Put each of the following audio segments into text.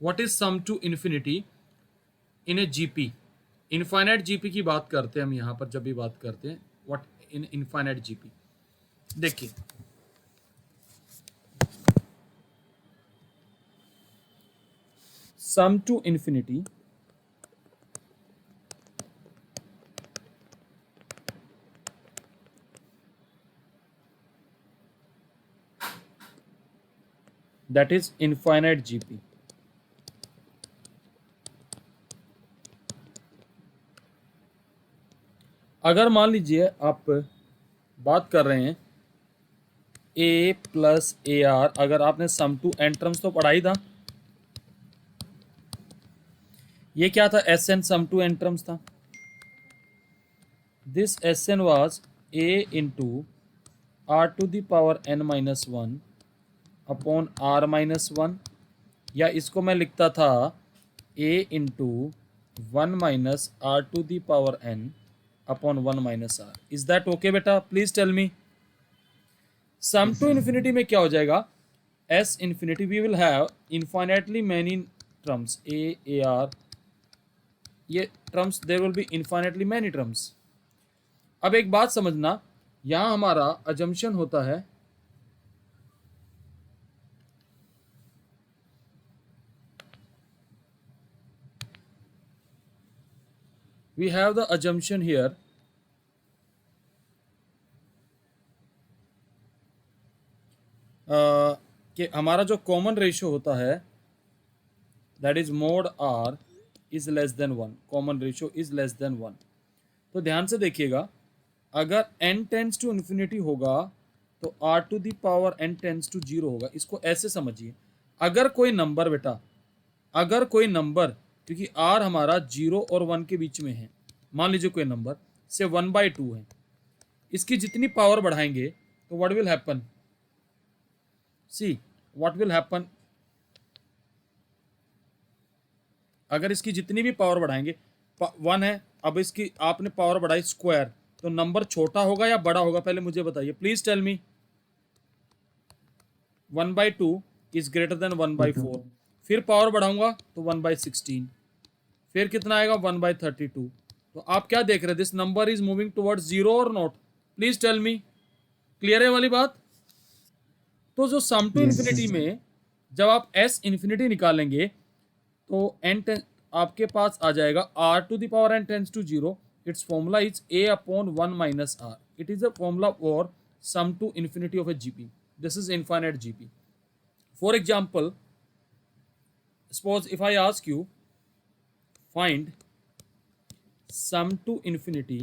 What is sum to infinity in a GP. Infinite GP की बात करते हैं हम यहां पर जब भी बात करते हैं व्हाट इन इनफाइनाइट जीपी। देखिए sum to infinity that is infinite GP. अगर मान लीजिए आप बात कर रहे हैं ए प्लस ए आर, अगर आपने सम टू एन टर्म्स तो पढ़ा ही था। ये क्या था, S N sum to N terms था। This S N was A into R to the power N minus one upon R minus one, या इसको मैं लिखता था A into one minus R to the power N upon one minus R. Is that okay बेटा, please tell me. Sum to infinity में क्या हो जाएगा, S infinity we will have infinitely many terms A are, ये terms there will be infinitely many terms. अब एक बात समझना, यहां हमारा अजम्पशन होता है we have the assumption here कि हमारा जो कॉमन रेशियो होता है that is mod r is less than one, common ratio is less than one. तो ध्यान से देखिएगा, अगर n टेंस टू इन्फिनिटी होगा तो r to the power n tends to zero होगा। इसको ऐसे समझिए, अगर कोई नंबर बेटा, अगर कोई नंबर, क्योंकि r हमारा जीरो और वन के बीच में है, मान लीजिए कोई नंबर से 1/2 है, इसकी जितनी पावर बढ़ाएंगे तो what will happen, see what will happen, अगर इसकी जितनी भी पावर बढ़ाएंगे, वन है, अब इसकी आपने पावर बढ़ाई स्क्वायर, तो नंबर छोटा होगा या बड़ा होगा, पहले मुझे बताइए, please tell me. 1/2 is greater than 1/4, फिर पावर बढ़ाऊंगा तो 1/16, फिर कितना आएगा 1/32। तो आप क्या देख रहे हैं, this number is moving towards zero or not, please tell me, clear है वाली बात। तो जो sum to Yes, infinity sir. में जब आप एस इन्फिनिटी निकालेंगे तो एन आपके पास आ जाएगा r to the power n tends to zero, it's formula is a upon one minus r, it is a formula for sum to infinity of a GP, this is infinite GP. For example, suppose if I ask you find sum to infinity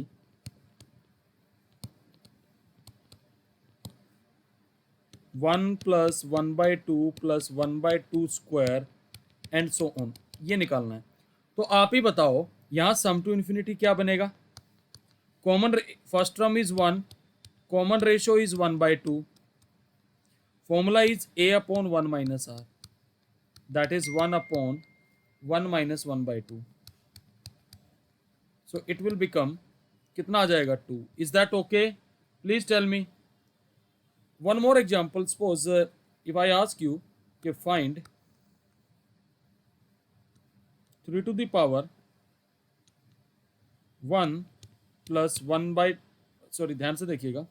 one plus one by two plus one by two square and so on, ये निकालना है। तो आप ही बताओ यहाँ सम to infinity क्या बनेगा। Common first term is one, common ratio is one by two, formula is a upon one minus r, that is one upon one minus one by two, so it will become कितना आ जाएगा two. Is that okay, please tell me. One more example, suppose if I ask you to find 3 to the power 1 plus 1 by, sorry ध्यान से देखिएगा,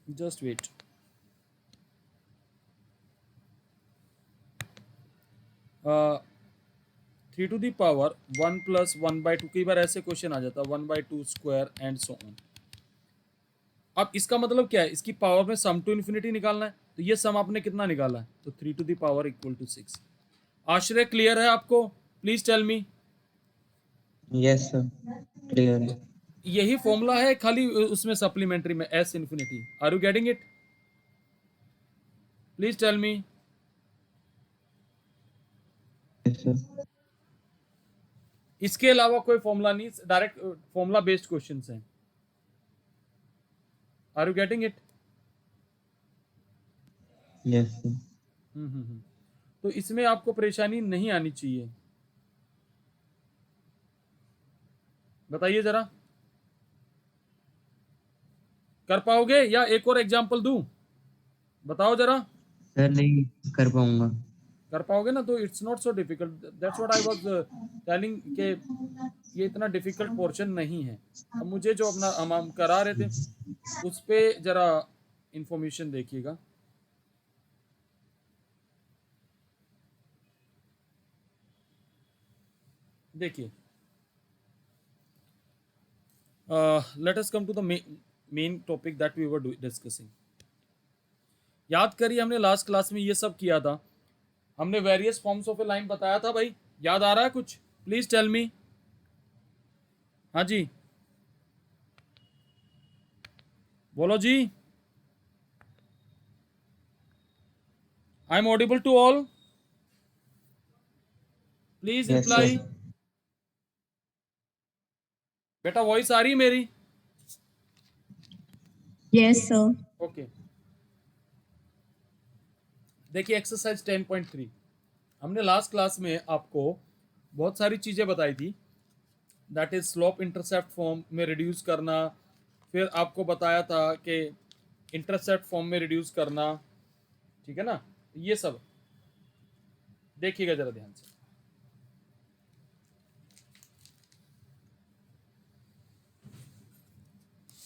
just wait, three to the power one plus one by two, कई बार ऐसे question आ जाता है, one by two square and so on. अब इसका मतलब क्या है, इसकी पावर में सम टू इन्फिनिटी निकालना है, तो ये सम आपने कितना निकाला है, तो three to the power equal to six. Ashray clear है आपको, please tell me. Yes, sir. Clear. यही फॉर्मूला है, खाली उसमें सप्लीमेंट्री में S infinity. Are you getting it, please tell me. Yes, sir. इसके अलावा कोई फॉर्मूला नहीं, डायरेक्ट फॉर्मूला बेस्ड क्वेश्चंस हैं। Are you getting it. Yes, sir. तो इसमें आपको परेशानी नहीं आनी चाहिए, बताइए जरा, कर पाओगे या एक और एग्जांपल दूं? बताओ जरा। सर नहीं कर पाऊंगा। कर पाओगे ना, तो it's not so difficult, that's what I was telling के ये इतना डिफिकल्ट पोर्शन नहीं है। अब मुझे जो अपना हम करा रहे थे उस पे जरा इंफॉर्मेशन देखिएगा। देखिए, let us come to the main topic that we were discussing. याद करिए, हमने लास्ट क्लास में ये सब किया था। हमने various forms of a line बताया था भाई, याद आ रहा है कुछ? Please tell me. हाँ जी, बोलो जी। I am audible to all, please yes reply. Sir. बेटा वॉइस आ रही है मेरी? Yes, sir. ओके, देखिए एक्सरसाइज 10.3। हमने लास्ट क्लास में आपको बहुत सारी चीज़ें बताई थी, that is slope intercept form में रिड्यूस करना, फिर आपको बताया था कि इंटरसेप्ट फॉर्म में रिड्यूस करना, ठीक है ना? ये सब देखिएगा जरा ध्यान से।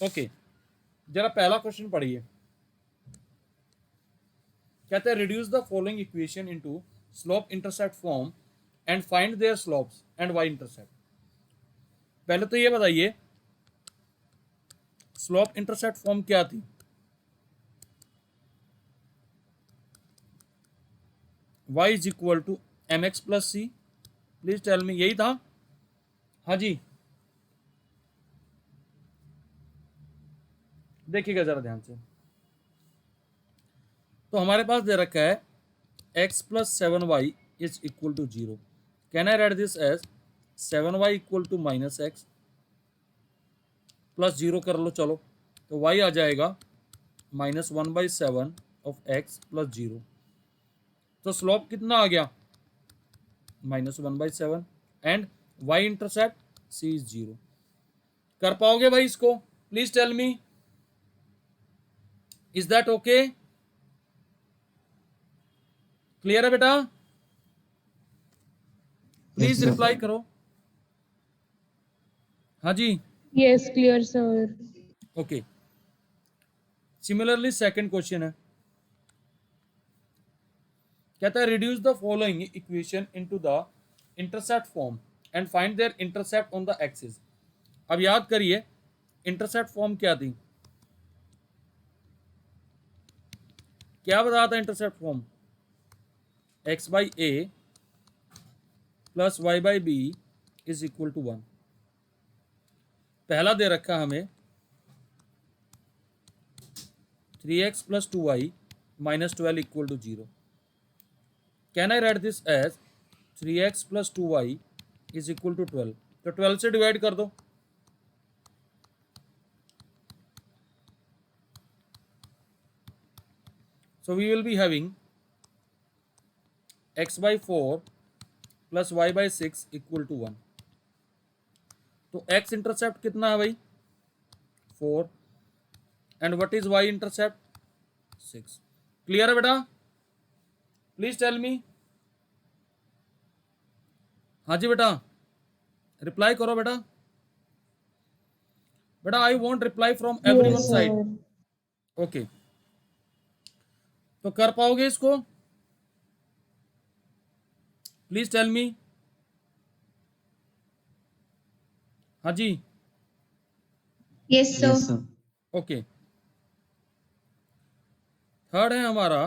ओके, जरा पहला क्वेश्चन पढ़िए। कहते हैं reduce the following equation into slope intercept form and find their slopes and y intercept. पहले तो ये बताइए स्लोप इंटरसेप्ट फॉर्म क्या थी? y is equal to m x plus c. Please tell me, यही था? हाँ जी, देखिएगा जरा ध्यान से। तो हमारे पास दे रखा है x plus 7y is equal to 0। Can I write this as 7y equal to minus x plus 0 कर लो, चलो। तो y आ जाएगा -1/7 ऑफ x प्लस 0। तो स्लोप कितना आ गया? -1/7 and y intercept c is 0। कर पाओगे भाई इसको? Please tell me, is that okay? Clear है बेटा? Please sir. रिप्लाई करो। हाँ जी, Yes, clear, sir. Okay. Similarly second question है, कहता है reduce the following equation into the intercept form and find their intercept on the axis. अब याद करिए इंटरसेप्ट फॉर्म क्या थी? क्या बताया था intercept form? x by a plus y by b is equal to 1। पहला दे रखा हमें 3x plus 2y minus 12 equal to 0। Can I write this as 3x plus 2y is equal to 12। तो 12 से डिवाइड कर दो। So we will be having x by 4 plus y by 6 equal to 1। तो x intercept कितना है भाई? 4 and what is y intercept? 6। Clear है बेटा? Please tell me. हाँ जी बेटा, रिप्लाई करो बेटा। बेटा I want reply from everyone Yes, side. sir. Okay, तो कर पाओगे इसको? Please tell me. हाँ जी, Yes, sir. Yes sir. Okay. Third है हमारा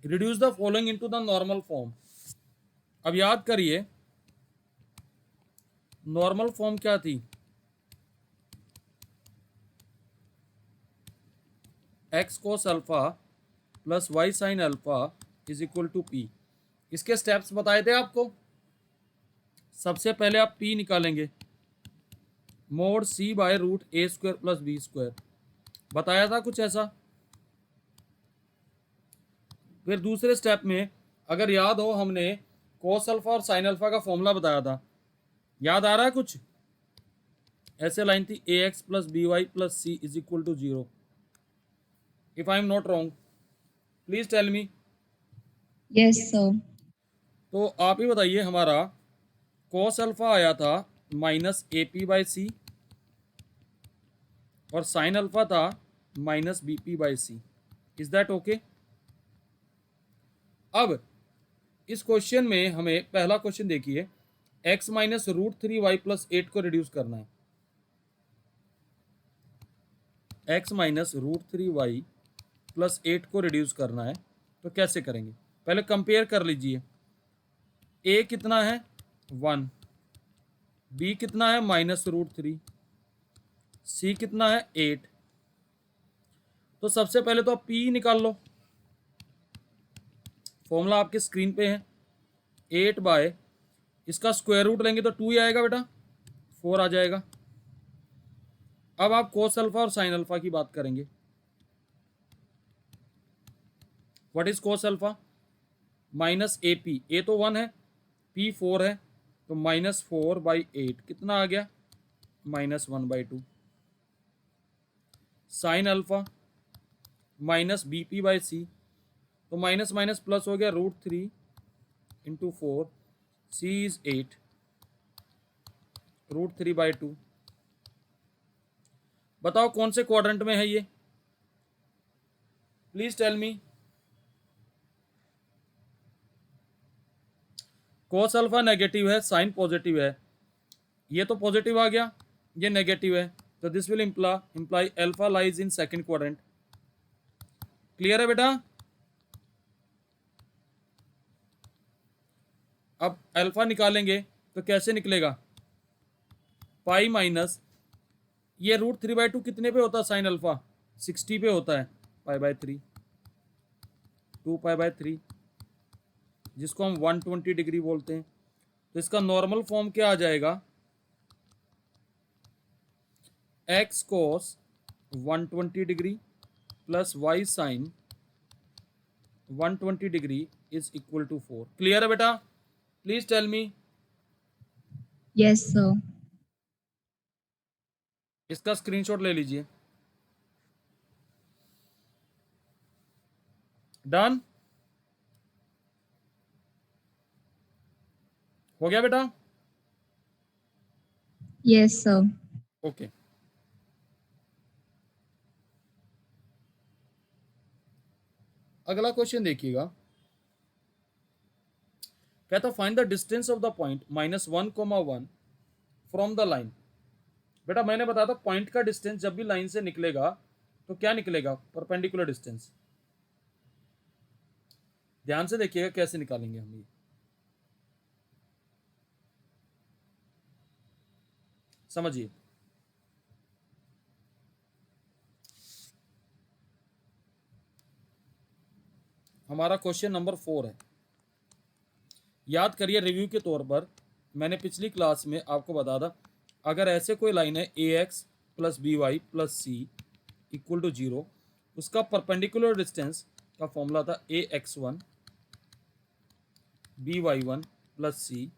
reduce the following into the normal form. अब याद करिए नॉर्मल फॉर्म क्या थी? X cos alpha plus y sine alpha is equal to p. इसके स्टेप्स बताए थे आपको। सबसे पहले आप पी निकालेंगे, mod c by root a square plus B square, बताया था कुछ ऐसा। फिर दूसरे स्टेप में अगर याद हो हमने कोस अल्फा और साइन अल्फा का फॉर्मूला बताया था, याद आ रहा है कुछ? ऐसे लाइन थी ax plus B Y plus c is equal to 0, if I am not wrong, please tell me. Yes, sir. तो आप ही बताइए, हमारा cos अल्फा आया था minus A p by c और साइन अल्फा था minus B P by c, is that okay? अब इस क्वेश्चन में हमें पहला क्वेश्चन देखिए, x minus root three y plus eight को रिड्यूस करना है। x minus root three y plus eight को रिड्यूस करना है, तो कैसे करेंगे? पहले कंपेयर कर लीजिए, a कितना है 1, b कितना है माइनस रूट थ्री, c कितना है 8। तो सबसे पहले तो आप p निकाल लो, फॉर्मूला आपके स्क्रीन पे है, 8 बाय इसका स्क्वायर रूट लेंगे तो 2 ही आएगा बेटा, 4 आ जाएगा। अब आप कोस अल्फा और साइन अल्फा की बात करेंगे। What is cos alpha? Minus A P, A तो 1 है, पी 4 है, तो माइनस 4 बाई 8 कितना आ गया? Minus 1 by 2। Sine alpha minus B P by C, तो माइनस माइनस प्लस हो गया, root three into 4, C is 8, root three by 2। बताओ कौन से क्वाड्रेंट में है ये, please tell me. Cos alpha negative है, साइन पॉजिटिव है, ये तो पॉजिटिव आ गया, ये नेगेटिव है, तो this will imply alpha lies in second quadrant. Clear है बेटा? अब अल्फा निकालेंगे तो कैसे निकलेगा? पाई माइनस ये रूट थ्री बाई टू कितने पे होता है साइन अल्फा? 60 पे होता है, पाई बाई 3, 2 पाई बाई 3, जिसको हम 120 डिग्री बोलते हैं। तो इसका नॉर्मल फॉर्म क्या आ जाएगा? X cos 120 degree plus y sine 120 degree is equal to 4। Clear है बेटा? Please tell me. Yes, sir. इसका स्क्रीनशॉट ले लीजिए। डन हो गया बेटा? Yes, sir. ओके। अगला क्वेश्चन देखिएगा, कहता find the distance of the point minus 1,1 from the line. बेटा मैंने बताया था पॉइंट का डिस्टेंस जब भी लाइन से निकलेगा तो क्या निकलेगा? Perpendicular distance. ध्यान से देखिएगा कैसे निकालेंगे हम ये, समझिए। हमारा क्वेश्चन नंबर 4 है। याद करिए, रिव्यू के तौर पर मैंने पिछली क्लास में आपको बताया था, अगर ऐसे कोई लाइन है A X plus B Y plus C equal to 0, उसका परपेंडिकुलर डिस्टेंस का फॉर्मूला था A X one B Y one plus C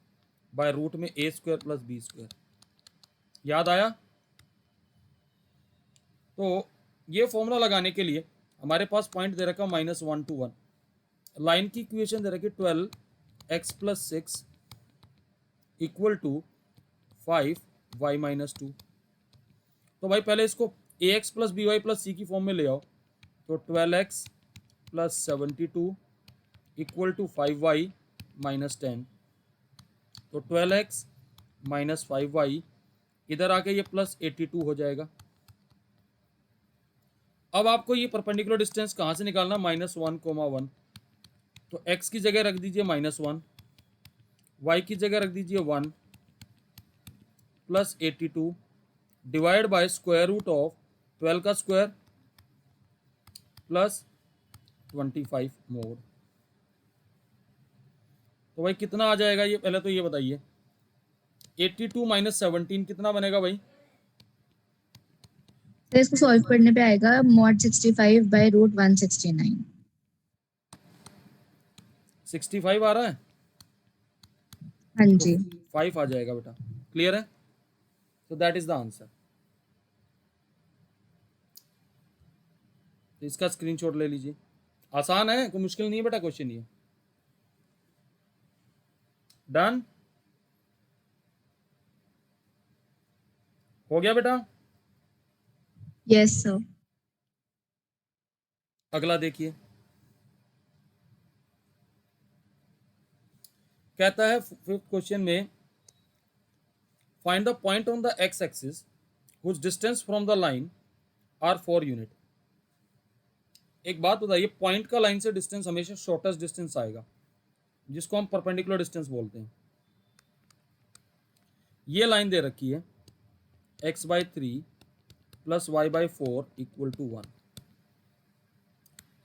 by root में A square plus B square. याद आया? तो ये फॉर्मूला लगाने के लिए हमारे पास पॉइंट दे रखा -1 to 1, लाइन की इक्वेशन दे रखी 12x plus 6 equal to 5y minus 2। तो भाई पहले इसको ax plus B Y plus C की फॉर्म में ले आओ, तो 12x plus 72 equal to 5y minus 10। तो 12x माइनस 5y, इधर आके ये प्लस 82 हो जाएगा। अब आपको ये परपेंडिकुलर डिस्टेंस कहाँ से निकालना? -1,1। तो x की जगह रख दीजिए -1, y की जगह रख दीजिए 1 plus 82 divide by square root of 12 का स्क्वायर प्लस 25 मोर। तो भाई कितना आ जाएगा ये, पहले तो ये बताइए। 82 माइनस 17 कितना बनेगा भाई? तो इसको सॉल्व करने पे आएगा mod 65 by root 169। 65 आ रहा है, हाँ तो जी। 5 आ जाएगा बेटा। क्लियर है? तो दैट इज द आंसर। तो इसका स्क्रीनशॉट ले लीजिए। आसान है, कोई मुश्किल नहीं है बेटा क्वेश्चन ये। डन हो गया बेटा। Yes, sir. अगला देखिए, कहता है फिफ्थ क्वेश्चन में find the point on the x axis which distance from the line are 4 unit. एक बात बताइए, पॉइंट का लाइन से डिस्टेंस हमेशा शॉर्टेस्ट डिस्टेंस आएगा, जिसको हम परपेंडिकुलर डिस्टेंस बोलते हैं। ये लाइन दे रखी है x/3 plus y/4 equal to 1।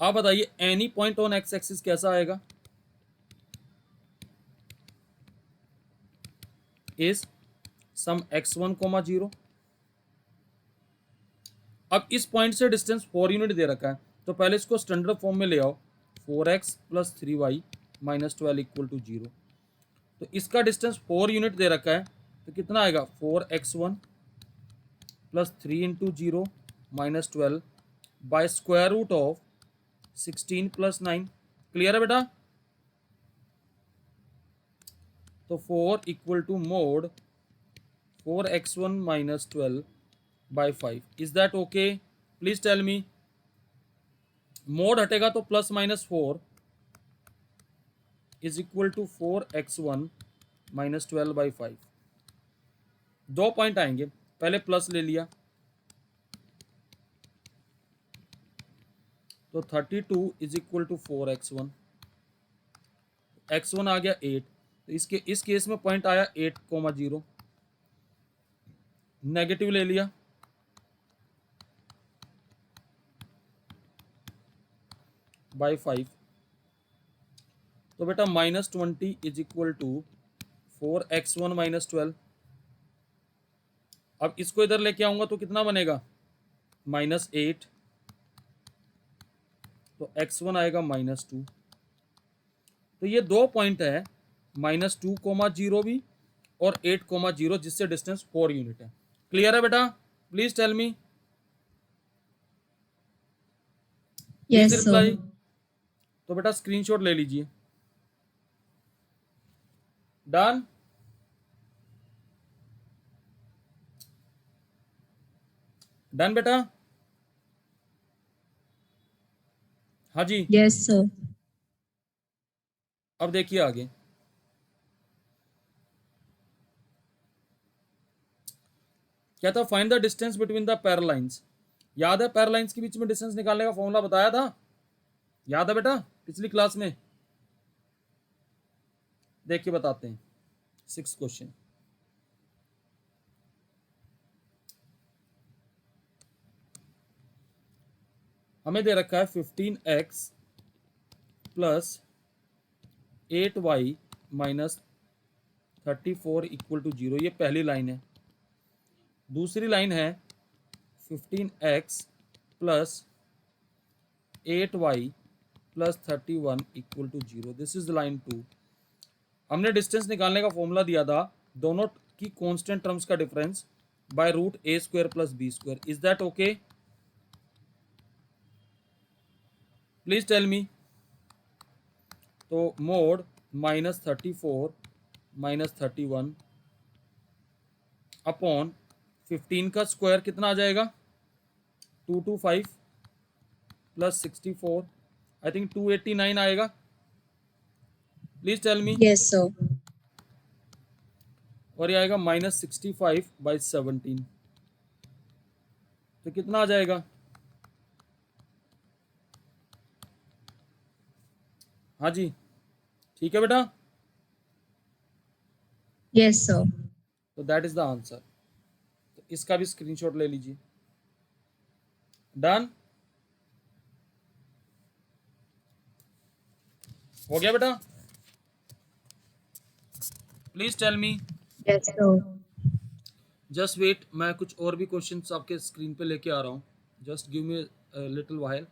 आप बताइए any point on x axis कैसा आएगा? Is some x1, 0। अब इस पॉइंट से डिस्टेंस 4 यूनिट दे रखा है, तो पहले इसको स्टैंडर्ड फॉर्म में ले आओ। 4x plus 3y minus 12 equal to 0। तो इसका डिस्टेंस 4 यूनिट दे रखा है, तो कितना आएगा? 4x1 plus 3 into 0 minus 12 by square root of 16 plus 9। Clear है बेटा? तो 4 equal to mod 4x1 minus 12 by 5। Is that okay? Please tell me. Mod हटेगा तो plus minus 4 is equal to 4x1 minus 12 by 5। 2 point आएंगे, पहले plus ले लिया तो 32 is equal to 4x1। x1 आ गया 8, तो इस केस में पॉइंट आया 8, 0। नेगेटिव ले लिया बाई 5, तो बेटा minus 20 is equal to 4x1 minus 12। अब इसको इधर लेके आऊंगा तो कितना बनेगा? माइनस 8, तो x1 आएगा माइनस 2। तो ये 2 पॉइंट है, माइनस 2, 0 भी और 8, 0, जिससे डिस्टेंस 4 यूनिट है। क्लियर है बेटा? Please tell me. Please Yes, reply. sir. तो बेटा स्क्रीनशॉट ले लीजिए। डन। डन बेटा? हाँ जी। Yes, sir. अब देखिए आगे, क्या था? Find the distance between the parallel lines. याद है पैरेलल लाइंस के बीच में डिस्टेंस निकालने का फॉर्मूला बताया था? याद है बेटा पिछली क्लास में? देखिए बताते हैं। 6 क्वेश्चन, हमें दे रखा है 15x plus 8y minus 34 equal to 0। ये पहली लाइन है। दूसरी लाइन है 15x plus 8y plus 31 equal to 0। This is line 2। हमने डिस्टेंस निकालने का फॉर्मूला दिया था, दोनों की कांस्टेंट टर्म्स का difference by root a square plus B square. Is that okay? Please tell me. तो मोड माइनस 34 माइनस 31 अपॉन 15 का स्क्वायर कितना आ जाएगा? 225 प्लस 64, आई थिंक 289 आएगा। Please tell me. Yes, sir. और ये आएगा माइनस 65 बाई 17, तो कितना आ जाएगा? हाँ जी, ठीक है बेटा? Yes, sir. तो दैट इज द आंसर। तो इसका भी स्क्रीनशॉट ले लीजिए। डन हो गया बेटा? Please tell me. Yes, sir. Just wait, मैं कुछ और भी क्वेश्चंस आपके स्क्रीन पे लेके आ रहा हूँ। Just give me little while,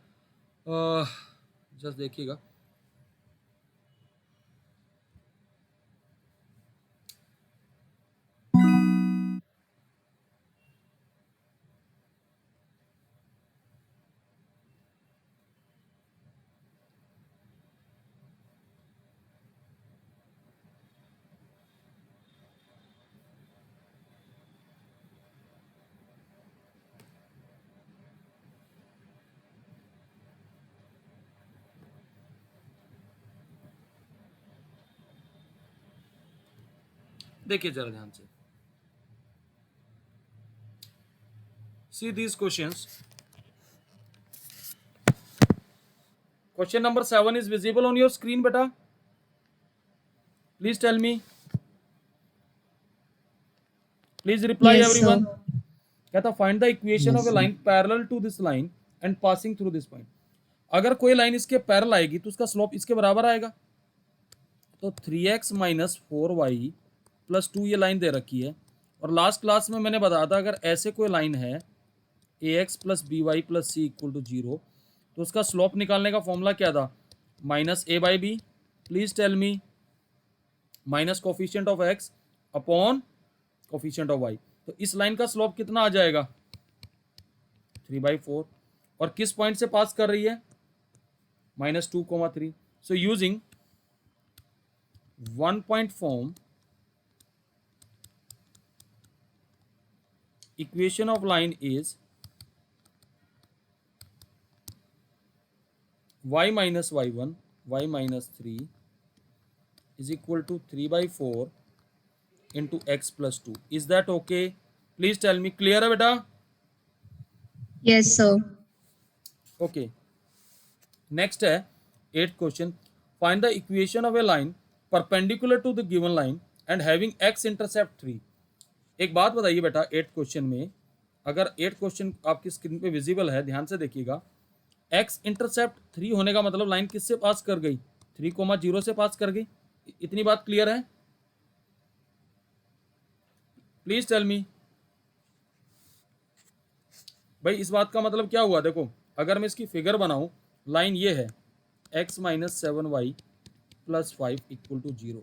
just देखिएगा। देखिए जरा ध्यान से, see these questions. Question number 7 is visible on your screen बेटा, please tell me, please reply Yes, sir. Everyone. कहता find the equation of Yes, a sir. Line parallel to this line and passing through this point. अगर कोई line इसके parallel आएगी तो उसका slope इसके बराबर आएगा. तो 3x माइनस 4y प्लस 2 ये लाइन दे रखी है. और लास्ट क्लास में मैंने बताया था अगर ऐसे कोई लाइन है ax plus B Y plus C equal to 0, तो उसका स्लोप निकालने का फॉर्मूला क्या था, minus a by b. Please tell me, minus coefficient of x upon coefficient of y. तो इस लाइन का स्लोप कितना आ जाएगा, 3/4. और किस पॉइंट से पास कर रही है, -2, 3. So using 1 point form, equation of line is y minus y1 y minus 3 is equal to 3/4 into x plus 2. Is that okay? Please tell me. Clear है बेटा? Yes, sir. Okay. Next है 8th question. Find the equation of a line perpendicular to the given line and having x intercept 3. एक बात बताइए बेटा, 8th question में, अगर 8th question आपकी स्क्रीन पे विजिबल है, ध्यान से देखिएगा, x इंटरसेप्ट 3 होने का मतलब लाइन किससे पास कर गई, 3,0 से पास कर गई. इतनी बात क्लियर है? Please tell me. भाई इस बात का मतलब क्या हुआ, देखो अगर मैं इसकी फिगर बनाऊं, लाइन ये है x minus 7y plus 5 equal to 0.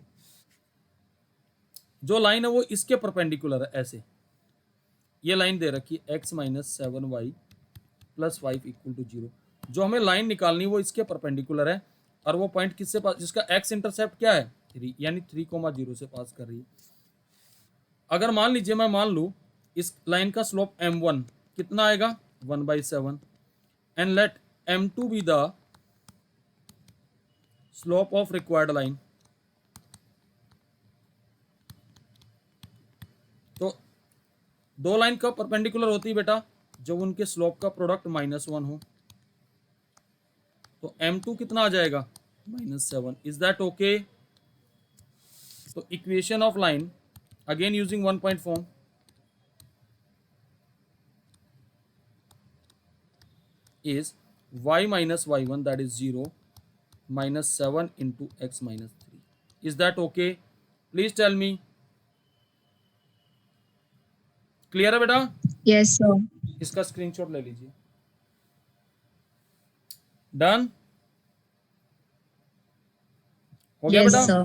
जो लाइन है वो इसके परपेंडिकुलर है, ऐसे ये लाइन दे रखी है x minus 7y plus 5 equal to 0. जो हमें लाइन निकालनी वो इसके परपेंडिकुलर है, और वो पॉइंट किससे पास, जिसका x इंटरसेप्ट क्या है 3, यानी 3,0 से पास कर रही है. अगर मान लीजिए मैं मान लूँ इस लाइन का स्लोप m1 कितना आएगा, 1/7, and let m2 be the slope of required line. तो दो लाइन का परपेंडिकुलर होती है बेटा जब उनके स्लोप का प्रोडक्ट -1 हो. तो m2 कितना आ जाएगा, -7. Is that okay? तो equation of line again using 1 point form is y minus y1 that is 0 minus 7 into x minus 3. Is that okay? Please tell me. Clear है बेटा? Yes, sir. इसका screenshot ले लीजिए. Done हो गया Yes, बेटा? sir.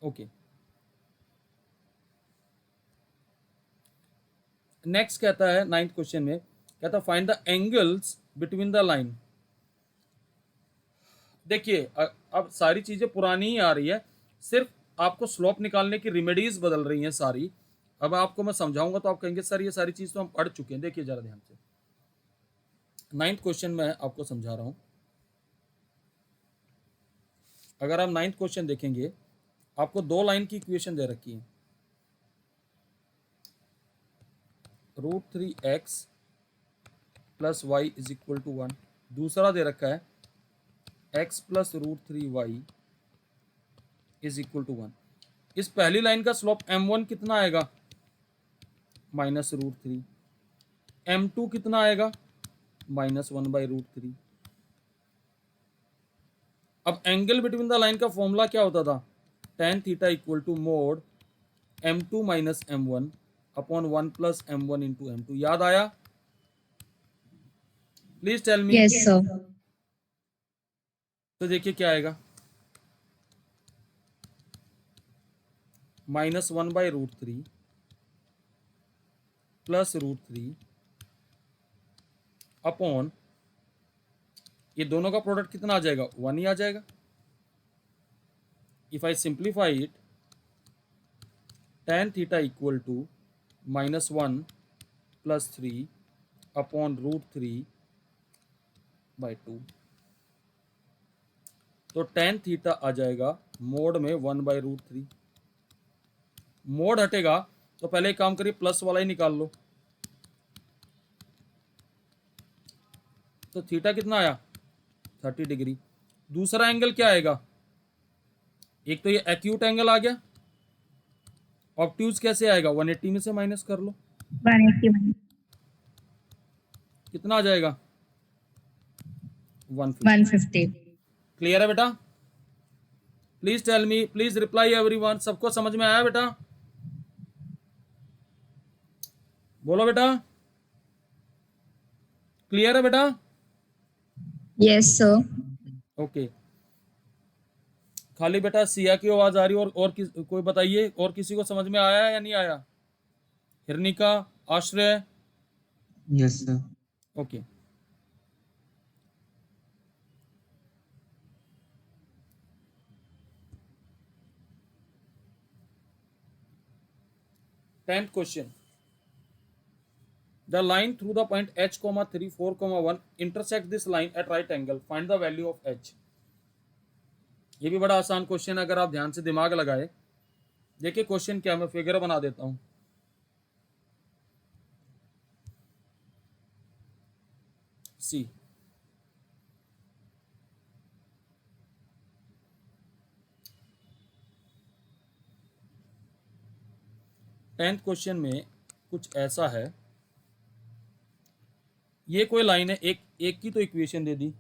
Okay. Next कहता है 9th क्वेश्चन में, कहता find the angles between the line. देखिए अब सारी चीजें पुरानी ही आ रही है, सिर्फ आपको स्लोप निकालने की रेमेडीज बदल रही हैं सारी. अब आपको मैं समझाऊंगा तो आप कहेंगे सर ये सारी चीज तो हम पढ़ चुके हैं. देखिए जरा ध्यान से, 9th क्वेश्चन में आपको समझा रहा हूं. अगर आप 9th क्वेश्चन देखेंगे, आपको दो लाइन की इक्वेशन दे रखी है, √3x plus y is equal to 1. दूसरा दे रखा है x plus √3y is equal to 1. इस पहली लाइन का स्लोप m1 कितना आएगा, -√3. m2 कितना आएगा, -1/√3. अब एंगल बिटवीन द लाइन का फॉर्मूला क्या होता था, tan theta equal to mod m2 minus m1 upon 1 plus m1 into m2. याद आया? Please tell me. Yes, sir. तो देखिए क्या आएगा, -1/√3 प्लस √3 अपॉन, ये दोनों का प्रोडक्ट कितना आ जाएगा, 1 ही आ जाएगा. If I simplify it, tan theta equal to -1 plus 3 upon √3/2. तो tan थीटा आ जाएगा मोड में 1/√3 मोड हटेगा तो पहले एक काम करिए, प्लस वाला ही निकाल लो। तो थीटा कितना आया 30 डिग्री। दूसरा एंगल क्या आएगा, एक तो ये एक्यूट एंगल आ गया, ऑब्ट्यूज कैसे आएगा 180 में से माइनस कर लो, 181 कितना आ जाएगा 150। 150 क्लियर है बेटा? Please tell me, please reply everyone, सबको समझ में आया बेटा? बोलो बेटा, क्लियर है बेटा? yes sir okay. खाली बेटा सिया की आवाज आ रही है, और कोई बताइए, और किसी को समझ में आया या नहीं आया? हिरनिका, आश्रय? Yes sir. Okay. Tenth question, the line through the point h, 3, 4, 1 intersect this line at right angle, find the value of h। ये भी बड़ा आसान क्वेश्चन है, अगर आप ध्यान से दिमाग लगाए। देखिए क्वेश्चन क्या, मैं फिगर बना देता हूं। सी, टेंथ क्वेश्चन में कुछ ऐसा है, ये कोई लाइन है, एक की तो इक्वेशन दे दी,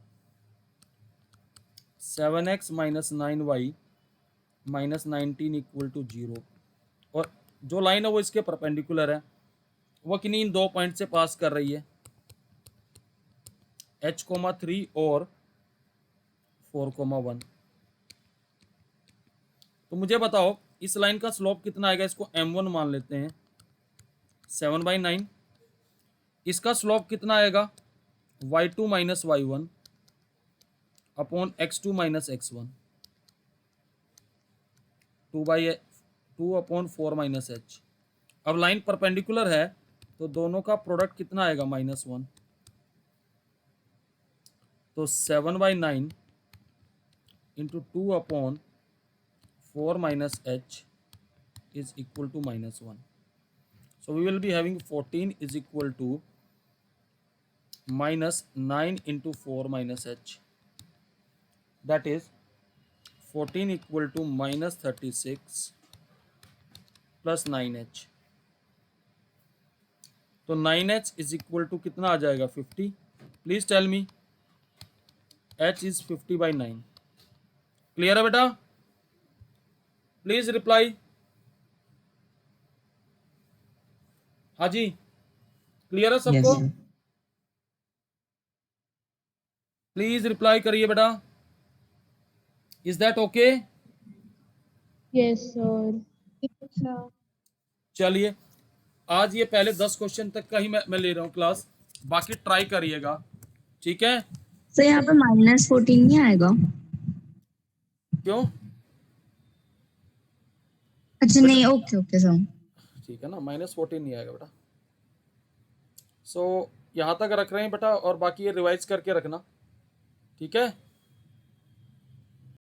7x minus 9y minus 19 equal to 0, और जो लाइन है वो इसके परपेंडिकुलर है, वो किन्हीं इन दो पॉइंट से पास कर रही है, h, 3 और 4, 1। तो मुझे बताओ इस लाइन का स्लोप कितना आएगा, इसको m1 मान लेते हैं, 7/9। इसका स्लोप कितना आएगा y2 minus y1 upon x2 minus x1, 2 upon 4 minus h। अब लाइन परपेंडिकुलर है तो दोनों का प्रोडक्ट कितना आएगा -1, तो 7/9 into 2 upon 4 minus h is equal to -1। So we will be having 14 is equal to -9 into 4 minus h, that is 14 equal to -36 plus 9h। तो 9h is equal to कितना आ जाएगा 50। Please tell me, h is 50/9। Clear है बेटा? Please reply. हाँ जी, clear है yes सबको? सर। प्लीज रिप्लाई करिए बेटा। Is that okay? Yes, sir. Yes, sir. चलिए, आज ये पहले 10 क्वेश्चन तक का ही मैं ले रहा हूँ क्लास, बाकी ट्राई करिएगा, ठीक है? सर यहाँ पे -14 नहीं आएगा? क्यों? अच्छा नहीं, ओके ओके सर। ठीक है ना, -14 नहीं आएगा बेटा। सो यहाँ तक रख रहे हैं बेटा, और बाकी ये रिवाइज करके रखना, ठीक है?